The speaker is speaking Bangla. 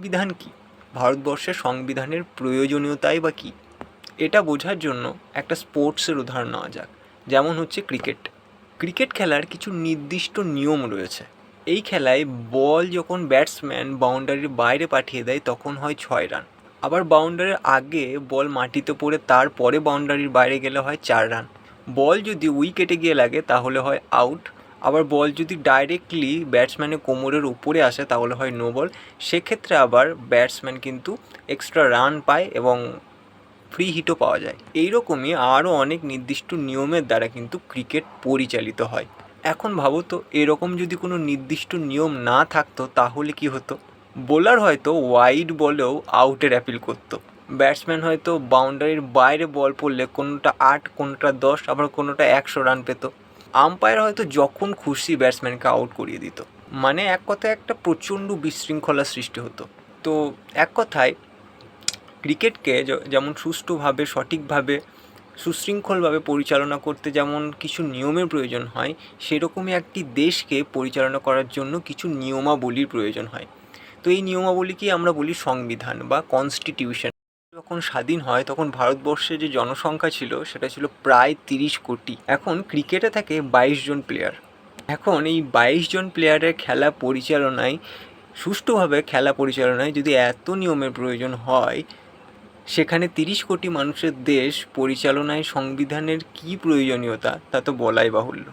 সংবিধান কী? ভারতবর্ষের সংবিধানের প্রয়োজনীয়তাই বা কী? এটা বোঝার জন্য একটা স্পোর্টসের উদাহরণ নেওয়া যাক। যেমন হচ্ছে ক্রিকেট। ক্রিকেট খেলার কিছু নির্দিষ্ট নিয়ম রয়েছে। এই খেলায় বল যখন ব্যাটসম্যান বাউন্ডারির বাইরে পাঠিয়ে দেয় তখন হয় 6 রান। আবার বাউন্ডারির আগে বল মাটিতে পড়ে তারপরে বাউন্ডারির বাইরে গেলে হয় 4 রান। বল যদি উইকেটে গিয়ে লাগে তাহলে হয় আউট। আবার বল যদি ডাইরেক্টলি ব্যাটসম্যানের কোমরের উপরে আসে তাহলে হয় নো বল। সেক্ষেত্রে আবার ব্যাটসম্যান কিন্তু এক্সট্রা রান পায় এবং ফ্রি হিটও পাওয়া যায়। এইরকমই আরও অনেক নির্দিষ্ট নিয়মের দ্বারা কিন্তু ক্রিকেট পরিচালিত হয়। এখন ভাবো তো, এরকম যদি কোনো নির্দিষ্ট নিয়ম না থাকতো তাহলে কি হতো? বোলার হয়তো ওয়াইড বলেও আউটের অ্যাপিল করতো। ব্যাটসম্যান হয়তো বাউন্ডারির বাইরে বল পড়লে কোনোটা 8, কোনোটা 10, আবার কোনোটা 100 রান পেত। আম্পায়ার হয়তো যখন খুশি ব্যাটসম্যানকে আউট করিয়ে দিত। মানে এক কথায় একটা প্রচণ্ড বিশৃঙ্খলার সৃষ্টি হতো। তো এক কথায় ক্রিকেটকে যেমন সুষ্ঠুভাবে, সঠিকভাবে, সুশৃঙ্খলভাবে পরিচালনা করতে যেমন কিছু নিয়মের প্রয়োজন হয়, সেরকমই একটি দেশকে পরিচালনা করার জন্য কিছু নিয়মাবলীর প্রয়োজন হয়। তো এই নিয়মাবলীকেই আমরা বলি সংবিধান বা কনস্টিটিউশন। যখন স্বাধীন হয় তখন ভারতবর্ষে যে জনসংখ্যা ছিল সেটা ছিল প্রায় 30 কোটি। এখন ক্রিকেটে থাকে 22 জন প্লেয়ার। এখন এই 22 জন প্লেয়ারের খেলা পরিচালনায়, সুষ্ঠুভাবে খেলা পরিচালনায় যদি এত নিয়মের প্রয়োজন হয়, সেখানে 30 কোটি মানুষের দেশ পরিচালনায় সংবিধানের কী প্রয়োজনীয়তা তা তো বলাই বাহুল্য।